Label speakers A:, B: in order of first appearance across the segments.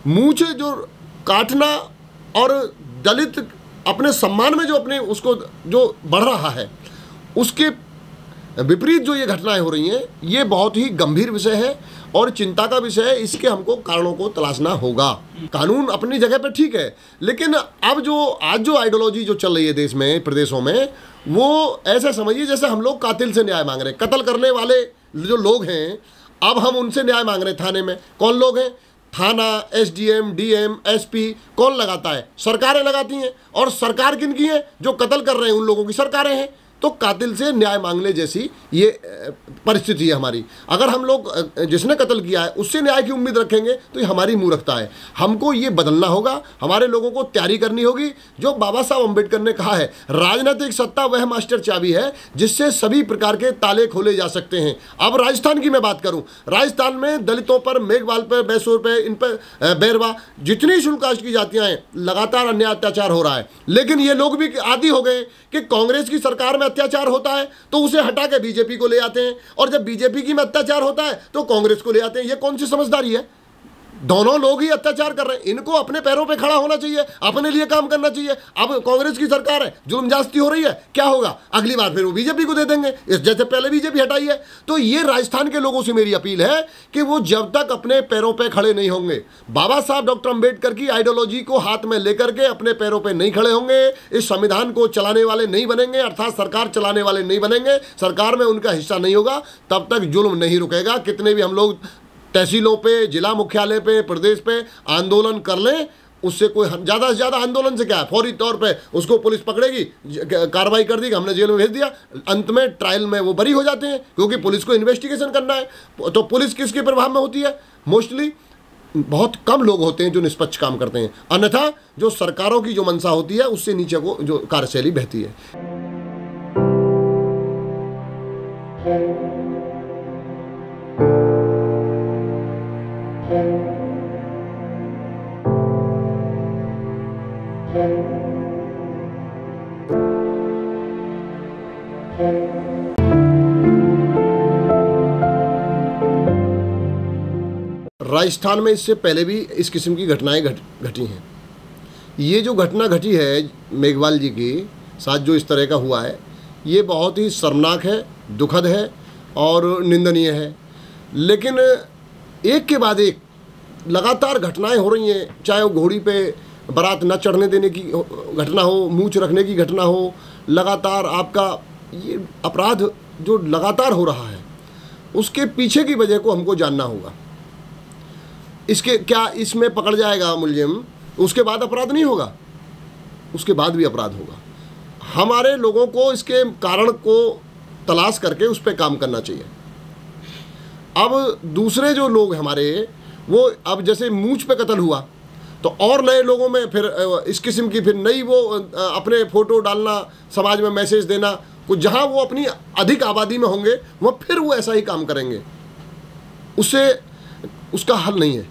A: मूछ जो काटना और दलित अपने सम्मान में जो अपने उसको जो बढ़ रहा है, उसके विपरीत जो ये घटनाएं हो रही हैं, ये बहुत ही गंभीर विषय है और चिंता का विषय है। इसके हमको कारणों को तलाशना होगा। कानून अपनी जगह पे ठीक है, लेकिन अब जो आज जो आइडियोलॉजी जो चल रही है देश में, प्रदेशों में, वो ऐसे समझिए जैसे हम लोग कातिल से न्याय मांग रहे हैं। कत्ल करने वाले जो लोग हैं, अब हम उनसे न्याय मांग रहे हैं थाने में। कौन लोग हैं? थाना, एसडीएम, डीएम, एसपी कौन लगाता है? सरकारें लगाती हैं। और सरकार किन की है? जो कत्ल कर रहे हैं उन लोगों की सरकारें हैं। तो कातिल से न्याय मांगने जैसी ये परिस्थिति है हमारी। अगर हम लोग जिसने कत्ल किया है उससे न्याय की उम्मीद रखेंगे तो ये हमारी मूर्खता है। हमको ये बदलना होगा। हमारे लोगों को तैयारी करनी होगी। जो बाबा साहब अम्बेडकर ने कहा है, राजनीतिक सत्ता वह मास्टर चाबी है जिससे सभी प्रकार के ताले खोले जा सकते हैं। अब राजस्थान की मैं बात करूं, राजस्थान में दलितों पर, मेघवाल पर, बैसोर पर, इन पर, बैरवा, जितनी शुल्क कास्ट की जातियां हैं, लगातार अन्याय अत्याचार हो रहा है। लेकिन ये लोग भी आदी हो गए कि कांग्रेस की सरकार में अत्याचार होता है तो उसे हटा के बीजेपी को ले आते हैं, और जब बीजेपी की में अत्याचार होता है तो कांग्रेस को ले आते हैं। ये कौन सी समझदारी है? दोनों लोग ही अत्याचार कर रहे हैं। इनको अपने पैरों पे खड़ा होना चाहिए, अपने लिए काम करना चाहिए। अब कांग्रेस की सरकार है, जुल्म जास्ती हो रही है, क्या होगा? अगली बार फिर वो बीजेपी को दे देंगे, इस जैसे पहले बीजेपी हटाई है। तो ये राजस्थान के लोगों से मेरी अपील है कि वो जब तक अपने पैरों पे खड़े नहीं होंगे, बाबा साहब डॉक्टर अम्बेडकर की आइडियोलॉजी को हाथ में लेकर के अपने पैरों पे नहीं खड़े होंगे, इस संविधान को चलाने वाले नहीं बनेंगे, अर्थात सरकार चलाने वाले नहीं बनेंगे, सरकार में उनका हिस्सा नहीं होगा, तब तक जुल्म नहीं रुकेगा। कितने भी हम लोग तहसीलों पे, जिला मुख्यालय पे, प्रदेश पे आंदोलन कर लें, उससे कोई ज़्यादा से ज़्यादा आंदोलन से क्या है? फौरी तौर पे उसको पुलिस पकड़ेगी, कार्रवाई कर दी कि हमने जेल में भेज दिया, अंत में ट्रायल में वो बरी हो जाते हैं, क्योंकि पुलिस को इन्वेस्टिगेशन करना है। तो पुलिस किसके प्रभाव में होती है? मोस्टली बहुत कम लोग होते हैं जो निष्पक्ष काम करते हैं, अन्यथा जो सरकारों की जो मंशा होती है उससे नीचे को जो कार्यशैली बहती है। राजस्थान में इससे पहले भी इस किस्म की घटनाएं घटी हैं। ये जो घटना घटी है मेघवाल जी के साथ, जो इस तरह का हुआ है, ये बहुत ही शर्मनाक है, दुखद है और निंदनीय है। लेकिन एक के बाद एक लगातार घटनाएं हो रही हैं, चाहे वो घोड़ी पे बारात न चढ़ने देने की घटना हो, मूंछ रखने की घटना हो, लगातार आपका ये अपराध जो लगातार हो रहा है, उसके पीछे की वजह को हमको जानना होगा। इसके क्या इसमें पकड़ जाएगा मुलजिम, उसके बाद अपराध नहीं होगा? उसके बाद भी अपराध होगा। हमारे लोगों को इसके कारण को तलाश करके उस पर काम करना चाहिए। अब दूसरे जो लोग हमारे, वो अब जैसे मूंछ पे कत्ल हुआ तो और नए लोगों में फिर इस किस्म की फिर नई वो अपने फ़ोटो डालना, समाज में मैसेज देना, कुछ जहाँ वो अपनी अधिक आबादी में होंगे वह फिर वो ऐसा ही काम करेंगे। उससे उसका हल नहीं है।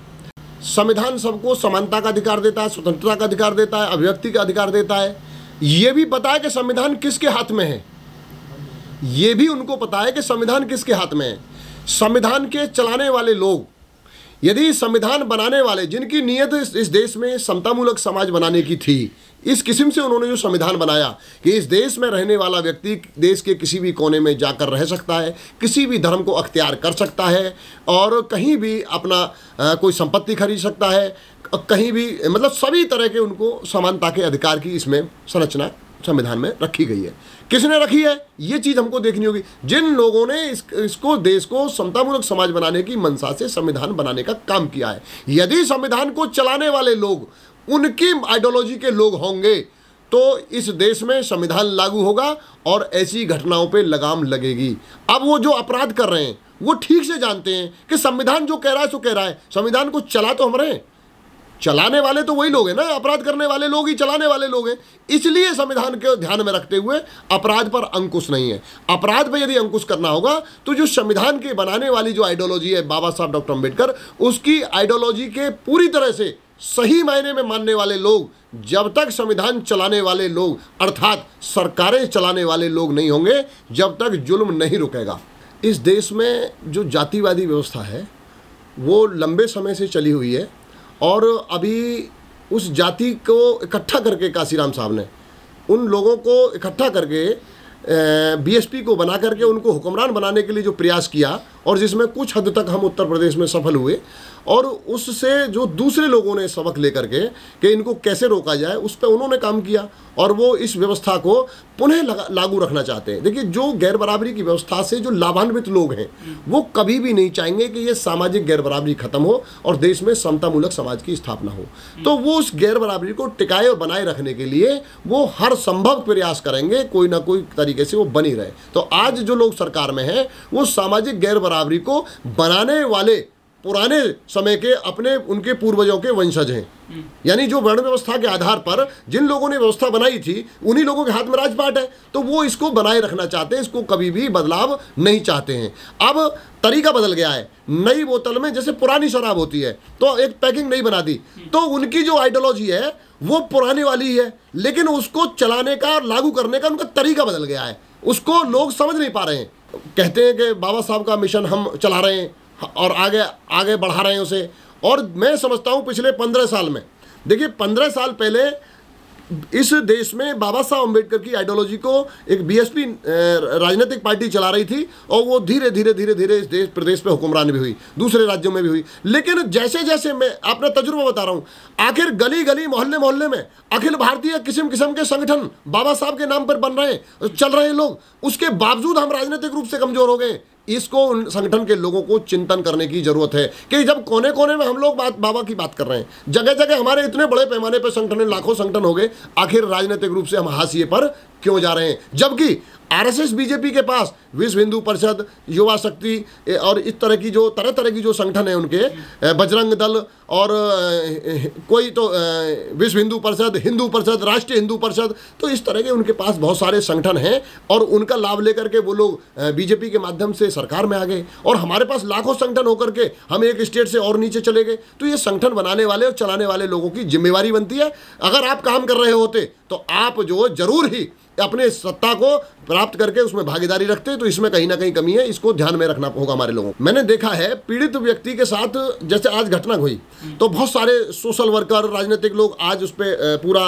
A: संविधान सबको समानता का अधिकार देता है, स्वतंत्रता का अधिकार देता है, अभिव्यक्ति का अधिकार देता है। ये भी पता है कि संविधान किसके हाथ में है, ये भी उनको पता है कि संविधान किसके हाथ में है। संविधान के चलाने वाले लोग, यदि संविधान बनाने वाले जिनकी नीयत इस देश में समतामूलक समाज बनाने की थी, इस किस्म से उन्होंने जो संविधान बनाया कि इस देश में रहने वाला व्यक्ति देश के किसी भी कोने में जाकर रह सकता है, किसी भी धर्म को अख्तियार कर सकता है और कहीं भी अपना कोई संपत्ति खरीद सकता है, कहीं भी, मतलब सभी तरह के उनको समानता के अधिकार की इसमें संरचना संविधान में रखी गई है। किसने रखी है, ये चीज़ हमको देखनी होगी। जिन लोगों ने इसको देश को समतामूलक समाज बनाने की मंशा से संविधान बनाने का काम किया है, यदि संविधान को चलाने वाले लोग उनकी आइडियोलॉजी के लोग होंगे तो इस देश में संविधान लागू होगा और ऐसी घटनाओं पे लगाम लगेगी। अब वो जो अपराध कर रहे हैं वो ठीक से जानते हैं कि संविधान जो कह रहा है सो कह रहा है, संविधान को चला तो हम रहे हैं, चलाने वाले तो वही लोग हैं ना, अपराध करने वाले लोग ही चलाने वाले लोग हैं। इसलिए संविधान के ध्यान में रखते हुए अपराध पर अंकुश नहीं है। अपराध पर यदि अंकुश करना होगा तो जो संविधान के बनाने वाली जो आइडियोलॉजी है बाबा साहब डॉक्टर अम्बेडकर, उसकी आइडियोलॉजी के पूरी तरह से सही मायने में मानने वाले लोग, जब तक संविधान चलाने वाले लोग अर्थात सरकारें चलाने वाले लोग नहीं होंगे, जब तक जुल्म नहीं रुकेगा। इस देश में जो जातिवादी व्यवस्था है वो लंबे समय से चली हुई है और अभी उस जाति को इकट्ठा करके काशीराम साहब ने उन लोगों को इकट्ठा करके बीएसपी को बना करके उनको हुक्मरान बनाने के लिए जो प्रयास किया, और जिसमें कुछ हद तक हम उत्तर प्रदेश में सफल हुए, और उससे जो दूसरे लोगों ने सबक लेकर के कि इनको कैसे रोका जाए उस पर उन्होंने काम किया, और वो इस व्यवस्था को पुनः लागू रखना चाहते हैं। देखिए, जो गैर बराबरी की व्यवस्था से जो लाभान्वित लोग हैं वो कभी भी नहीं चाहेंगे कि ये सामाजिक गैर बराबरी खत्म हो और देश में समतामूलक समाज की स्थापना हो। तो वो उस गैर बराबरी को टिकाए और बनाए रखने के लिए वो हर संभव प्रयास करेंगे, कोई ना कोई तरीके से वो बनी रहे। तो आज जो लोग सरकार में हैं वो सामाजिक गैर बराबरी को बनाने वाले पुराने समय के अपने उनके पूर्वजों के वंशज हैं। यानी जो वर्ण व्यवस्था के आधार पर जिन लोगों ने व्यवस्था बनाई थी उन्हीं लोगों के हाथ में राजपाट है, तो वो इसको बनाए रखना चाहते हैं, इसको कभी भी बदलाव नहीं चाहते हैं। अब तरीका बदल गया है, नई बोतल में जैसे पुरानी शराब होती है तो एक पैकिंग नहीं बना दी, तो उनकी जो आइडियोलॉजी है वो पुरानी वाली है, लेकिन उसको चलाने का और लागू करने का उनका तरीका बदल गया है। उसको लोग समझ नहीं पा रहे हैं। कहते हैं कि बाबा साहब का मिशन हम चला रहे हैं और आगे आगे बढ़ा रहे हैं उसे। और मैं समझता हूँ पिछले 15 साल में, देखिए 15 साल पहले इस देश में बाबा साहब अम्बेडकर की आइडियोलॉजी को एक बीएसपी राजनीतिक पार्टी चला रही थी, और वो धीरे धीरे धीरे धीरे इस देश प्रदेश पे हुक्मरान भी हुई, दूसरे राज्यों में भी हुई। लेकिन जैसे जैसे मैं अपना तजुर्बा बता रहा हूँ, आखिर गली गली मोहल्ले मोहल्ले में अखिल भारतीय किस्म किस्म के संगठन बाबा साहब के नाम पर बन रहे हैं, चल रहे हैं लोग, उसके बावजूद हम राजनीतिक रूप से कमजोर हो गए। इसको उन संगठन के लोगों को चिंतन करने की जरूरत है कि जब कोने कोने में हम लोग बाबा की बात कर रहे हैं, जगह जगह हमारे इतने बड़े पैमाने पर संगठन, लाखों संगठन हो गए, आखिर राजनीतिक रूप से हम हाशिए पर क्यों जा रहे हैं? जबकि आरएसएस बीजेपी के पास विश्व हिंदू परिषद, युवा शक्ति और इस तरह की जो तरह तरह की जो संगठन है उनके, बजरंग दल और कोई तो विश्व हिंदू परिषद, राष्ट्रीय हिंदू परिषद, तो इस तरह के उनके पास बहुत सारे संगठन हैं, और उनका लाभ लेकर के वो लोग बीजेपी के माध्यम से सरकार में आ गए, और हमारे पास लाखों संगठन होकर के हम एक स्टेट से और नीचे चले गए। तो ये संगठन बनाने वाले और चलाने वाले लोगों की जिम्मेवारी बनती है। अगर आप काम कर रहे होते तो आप जो जरूर ही अपने सत्ता को प्राप्त करके उसमें भागीदारी रखते, तो इसमें कहीं ना कहीं कमी है, इसको ध्यान में रखना होगा हमारे लोगों को। मैंने देखा है पीड़ित व्यक्ति के साथ जैसे आज घटना हुई तो बहुत सारे सोशल वर्कर, राजनीतिक लोग आज उस पर पूरा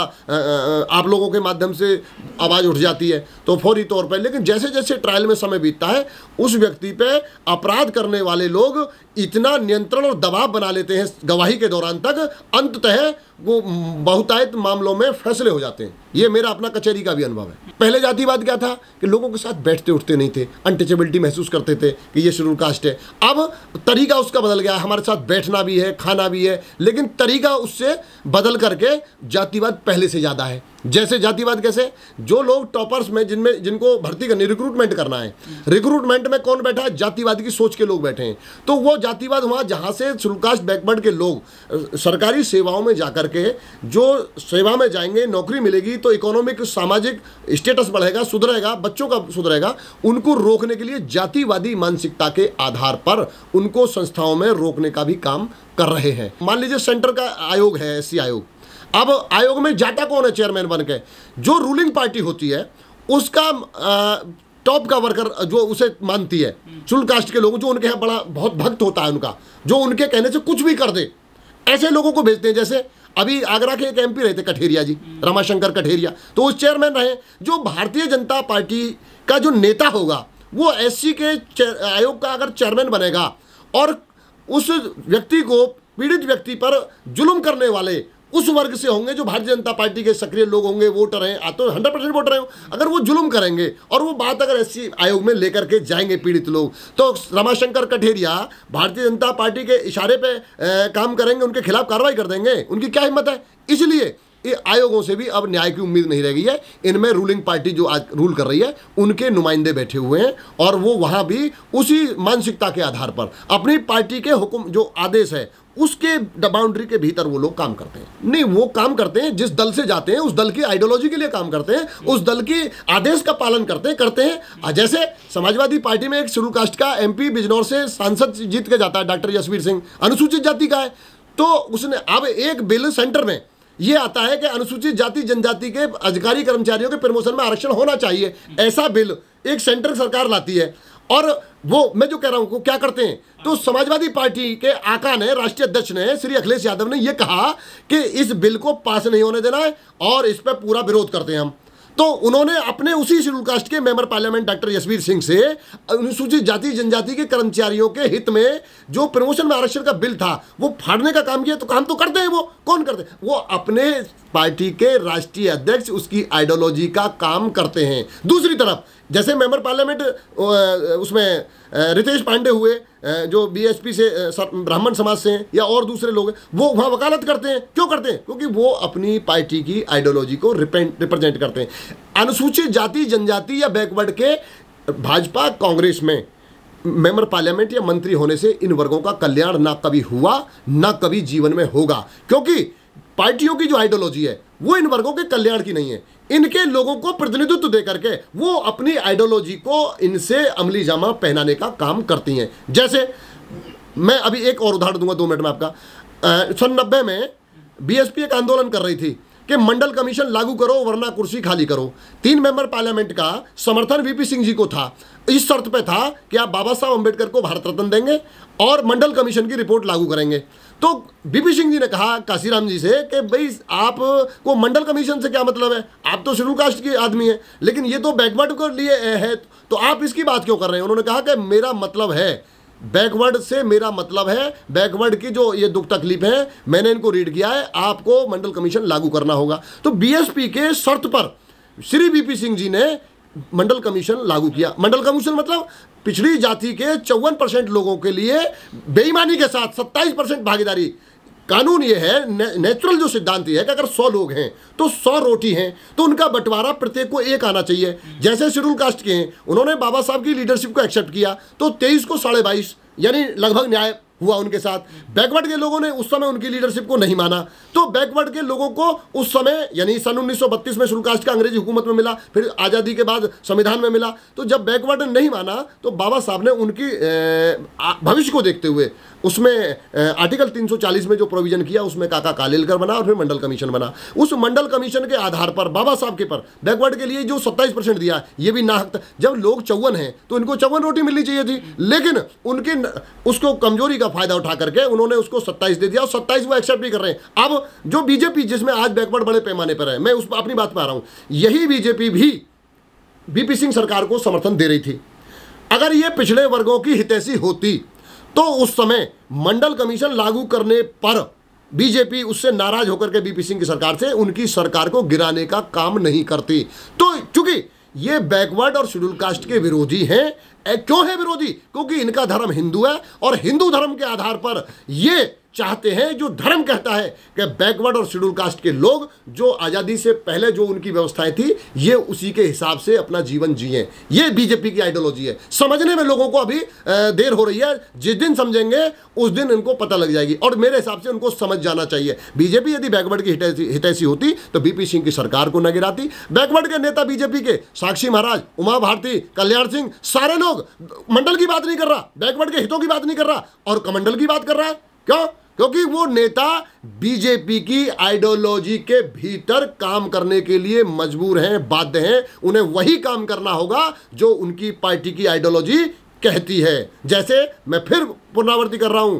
A: आप लोगों के माध्यम से आवाज़ उठ जाती है तो फौरी तौर पर, लेकिन जैसे जैसे ट्रायल में समय बीतता है उस व्यक्ति पे अपराध करने वाले लोग इतना नियंत्रण और दबाव बना लेते हैं गवाही के दौरान तक, अंततः वो बहुतायत मामलों में फैसले हो जाते हैं। ये मेरा अपना कचहरी का भी अनुभव है। पहले जातिवाद क्या था कि लोगों के साथ बैठते उठते नहीं थे, अनटचेबिलिटी महसूस करते थे कि ये शेड्यूल कास्ट है। अब तरीका उसका बदल गया, हमारे साथ बैठना भी है, खाना भी है, लेकिन तरीका उससे बदल करके जातिवाद पहले से ज़्यादा है। जैसे जातिवाद कैसे, जो लोग टॉपर्स में जिनको भर्ती करनी, रिक्रूटमेंट करना है, रिक्रूटमेंट में कौन बैठा है? जातिवाद की सोच के लोग बैठे हैं। तो वो जातिवाद वहाँ जहाँ से शेड्यूल कास्ट बैकवर्ड के लोग सरकारी सेवाओं में जाकर के जो सेवा में जाएंगे, नौकरी मिलेगी तो इकोनॉमिक सामाजिक स्टेटस बढ़ेगा, सुधरेगा, बच्चों का सुधरेगा, उनको रोकने के लिए जातिवादी मानसिकता के आधार पर उनको संस्थाओं में रोकने का भी काम कर रहे हैं। मान लीजिए सेंटर का आयोग है, एससी आयोग, अब आयोग में जाता कौन है चेयरमैन बन के? जो रूलिंग पार्टी होती है उसका टॉप का वर्कर जो उसे मानती है, शेड्यूल कास्ट के लोग जो उनके यहाँ बड़ा बहुत भक्त होता है उनका, जो उनके कहने से कुछ भी कर दे, ऐसे लोगों को भेजते हैं। जैसे अभी आगरा के एक एमपी रहे थे कठेरिया जी, रमाशंकर कठेरिया, तो उस चेयरमैन रहे। जो भारतीय जनता पार्टी का जो नेता होगा वो एससी के आयोग का अगर चेयरमैन बनेगा और उस व्यक्ति को, पीड़ित व्यक्ति पर जुल्म करने वाले उस वर्ग से होंगे जो भारतीय जनता पार्टी के सक्रिय लोग होंगे, वोटर हैं, तो 100% वोटर हैं, अगर वो जुल्म करेंगे और वो बात अगर एससी आयोग में लेकर के जाएंगे पीड़ित लोग, तो रमाशंकर कठेरिया भारतीय जनता पार्टी के इशारे पे काम करेंगे, उनके खिलाफ कार्रवाई कर देंगे। उनकी क्या हिम्मत है? इसलिए ये आयोगों से भी अब न्याय की उम्मीद नहीं रह गई है। इनमें रूलिंग पार्टी जो आज रूल कर रही है उनके नुमाइंदे बैठे हुए हैं, और वो वहाँ भी उसी मानसिकता के आधार पर अपनी पार्टी के हुक्म जो आदेश है उसके बाउंड्री के भीतर वो लोग काम करते हैं। नहीं, वो काम करते हैं जिस दल से जाते हैं उस दल की आइडियोलॉजी के लिए काम करते हैं, उस दल की आदेश का पालन करते हैं। जैसे समाजवादी पार्टी में एक शेड्यूल कास्ट का एमपी बिजनौर से सांसद जीत के जाता है, डॉक्टर यशवीर सिंह, अनुसूचित जाति का है, तो उसने अब एक बिल सेंटर में ये आता है कि अनुसूचित जाति जनजाति के अधिकारी कर्मचारियों के प्रमोशन में आरक्षण होना चाहिए, ऐसा बिल एक सेंट्रल सरकार लाती है। और वो मैं जो कह रहा हूं वो क्या करते हैं, तो समाजवादी पार्टी के आका ने, राष्ट्रीय अध्यक्ष ने, श्री अखिलेश यादव ने यह कहा कि इस बिल को पास नहीं होने देना है और इस पर पूरा विरोध करते हैं हम। तो उन्होंने अपने उसी शेड्यूल कास्ट के member parliament doctor Yashveer Singh से अनुसूचित जाति जनजाति के कर्मचारियों के हित में जो प्रमोशन में आरक्षण का बिल था वो फाड़ने का काम किया। तो काम तो करते हैं, वो कौन करते हैं? वो अपने पार्टी के राष्ट्रीय अध्यक्ष उसकी आइडियोलॉजी का काम करते हैं। दूसरी तरफ जैसे मेंबर पार्लियामेंट उसमें रितेश पांडे हुए जो बीएसपी से ब्राह्मण समाज से हैं या और दूसरे लोग हैं, वो वहाँ वकालत करते हैं। क्यों करते हैं? क्योंकि वो अपनी पार्टी की आइडियोलॉजी को रिप्रेजेंट करते हैं। अनुसूचित जाति जनजाति या बैकवर्ड के भाजपा कांग्रेस में मेंबर पार्लियामेंट या मंत्री होने से इन वर्गों का कल्याण ना कभी हुआ ना कभी जीवन में होगा, क्योंकि पार्टियों की जो आइडियोलॉजी है वो इन वर्गों के कल्याण की नहीं है। इनके लोगों को प्रतिनिधित्व दे करके वो अपनी आइडियोलॉजी को इनसे अमली जामा पहनाने का काम करती हैं। जैसे मैं अभी एक और उदाहरण दूंगा 2 मिनट में आपका। 1990 में बीएसपी एक आंदोलन कर रही थी कि मंडल कमीशन लागू करो वरना कुर्सी खाली करो। 3 मेंबर पार्लियामेंट का समर्थन वीपी सिंह जी को था। इस शर्त पे था कि आप बाबा साहब अंबेडकर को भारत रत्न देंगे और मंडल कमीशन की रिपोर्ट लागू करेंगे। तो वीपी सिंह जी ने कहा काशीराम जी से कि भाई आप को मंडल कमीशन से क्या मतलब है, आप तो शेड्यूल कास्ट के आदमी हैं, लेकिन ये तो बैकवर्ड के लिए है, तो आप इसकी बात क्यों कर रहे हैं? उन्होंने कहा कि मेरा मतलब है बैकवर्ड से, मेरा मतलब है बैकवर्ड की जो ये दुख तकलीफ है मैंने इनको रीड किया है, आपको मंडल कमीशन लागू करना होगा। तो बीएसपी के शर्त पर श्री वीपी सिंह जी ने मंडल कमीशन लागू किया। मंडल कमीशन मतलब पिछड़ी जाति के 54% लोगों के लिए बेईमानी के साथ 27% भागीदारी। कानून ये है, नेचुरल जो सिद्धांत ये है कि अगर 100 लोग हैं तो 100 रोटी हैं, तो उनका बंटवारा प्रत्येक को 1 आना चाहिए। जैसे शेड्यूल कास्ट के हैं, उन्होंने बाबा साहब की लीडरशिप को एक्सेप्ट किया तो 23 को 22.5 यानी लगभग न्याय हुआ उनके साथ। बैकवर्ड के लोगों ने उस समय उनकी लीडरशिप को नहीं माना, तो बैकवर्ड के लोगों को उस समय यानी सन 1932 में शेड्यूल कास्ट का अंग्रेजी हुकूमत में मिला, फिर आज़ादी के बाद संविधान में मिला। तो जब बैकवर्ड ने नहीं माना तो बाबा साहब ने उनकी भविष्य को देखते हुए उसमें आर्टिकल 340 में जो प्रोविजन किया उसमें काका कालेलकर बना और फिर मंडल कमीशन बना। उस मंडल कमीशन के आधार पर बाबा साहब के पर बैकवर्ड के लिए जो 27% दिया ये भी नाहक था। जब लोग 54 हैं तो इनको 54 रोटी मिलनी चाहिए थी, लेकिन उनके उसको कमजोरी का फायदा उठा करके उन्होंने उसको 27 दे दिया और 27 वो एक्सेप्ट नहीं कर रहे हैं। अब जो बीजेपी जिसमें आज बैकवर्ड बड़े पैमाने पर है, मैं उस अपनी बात पर आ रहा हूं, यही बीजेपी भी वीपी सिंह सरकार को समर्थन दे रही थी। अगर ये पिछड़े वर्गों की हितैषी होती तो उस समय मंडल कमीशन लागू करने पर बीजेपी उससे नाराज होकर के वीपी सिंह की सरकार से उनकी सरकार को गिराने का काम नहीं करती। तो चूंकि ये बैकवर्ड और शेड्यूल कास्ट के विरोधी हैं। क्यों है विरोधी? क्योंकि इनका धर्म हिंदू है और हिंदू धर्म के आधार पर ये चाहते हैं, जो धर्म कहता है कि बैकवर्ड और शेड्यूल कास्ट के लोग जो आज़ादी से पहले जो उनकी व्यवस्थाएं थी ये उसी के हिसाब से अपना जीवन जिए। ये बीजेपी की आइडियोलॉजी है। समझने में लोगों को अभी देर हो रही है, जिस दिन समझेंगे उस दिन इनको पता लग जाएगी और मेरे हिसाब से उनको समझ जाना चाहिए। बीजेपी यदि बैकवर्ड की हितैषी होती तो वीपी सिंह की सरकार को न गिराती। बैकवर्ड के नेता बीजेपी के साक्षी महाराज, उमा भारती, कल्याण सिंह, सारे लोग मंडल की बात नहीं कर रहा, बैकवर्ड के हितों की बात नहीं कर रहा और कमंडल की बात कर रहा है। क्यों? क्योंकि वो नेता बीजेपी की आइडियोलॉजी के भीतर काम करने के लिए मजबूर हैं, बाध्य हैं। उन्हें वही काम करना होगा जो उनकी पार्टी की आइडियोलॉजी कहती है। जैसे मैं फिर पुनरावृत्ति कर रहा हूं,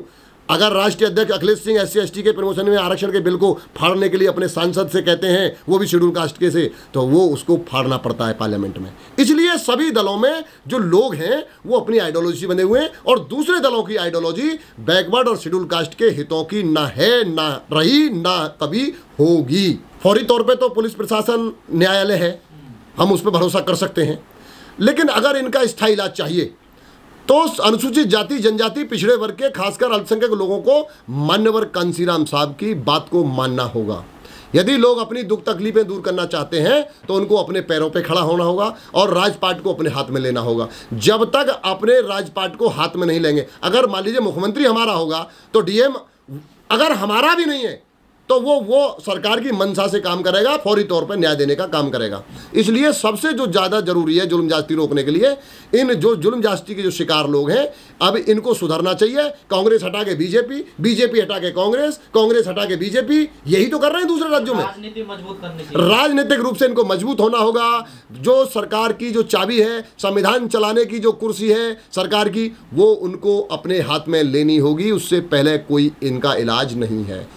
A: अगर राष्ट्रीय अध्यक्ष अखिलेश सिंह SC/ST के प्रमोशन में आरक्षण के बिल को फाड़ने के लिए अपने सांसद से कहते हैं, वो भी शेड्यूल कास्ट के से, तो वो उसको फाड़ना पड़ता है पार्लियामेंट में। इसलिए सभी दलों में जो लोग हैं वो अपनी आइडियोलॉजी बने हुए हैं और दूसरे दलों की आइडियोलॉजी बैकवर्ड और शेड्यूल कास्ट के हितों की ना है, ना रही, ना कभी होगी। फौरी तौर पर तो पुलिस प्रशासन न्यायालय है, हम उस पर भरोसा कर सकते हैं, लेकिन अगर इनका स्थायी इलाज चाहिए तो अनुसूचित जाति जनजाति पिछड़े वर्ग के खासकर अल्पसंख्यक लोगों को मान्यवर कांसीराम साहब की बात को मानना होगा। यदि लोग अपनी दुख तकलीफें दूर करना चाहते हैं तो उनको अपने पैरों पे खड़ा होना होगा और राजपाट को अपने हाथ में लेना होगा। जब तक अपने राजपाट को हाथ में नहीं लेंगे, अगर मान लीजिए मुख्यमंत्री हमारा होगा तो DM अगर हमारा भी नहीं है तो वो सरकार की मंशा से काम करेगा, फौरी तौर पर न्याय देने का काम करेगा। इसलिए सबसे जो ज़्यादा जरूरी है जुल्म ज्यादती रोकने के लिए, इन जो जुल्म ज्यादती के जो शिकार लोग हैं, अब इनको सुधरना चाहिए। कांग्रेस हटा के बीजेपी, बीजेपी हटा के कांग्रेस, कांग्रेस हटा के बीजेपी, यही तो कर रहे हैं दूसरे राज्यों में।
B: राजनीति मजबूत करनी चाहिए,
A: राजनीतिक रूप से इनको मजबूत होना होगा। जो सरकार की जो चाबी है, संविधान चलाने की जो कुर्सी है सरकार की, वो उनको अपने हाथ में लेनी होगी। उससे पहले कोई इनका इलाज नहीं है।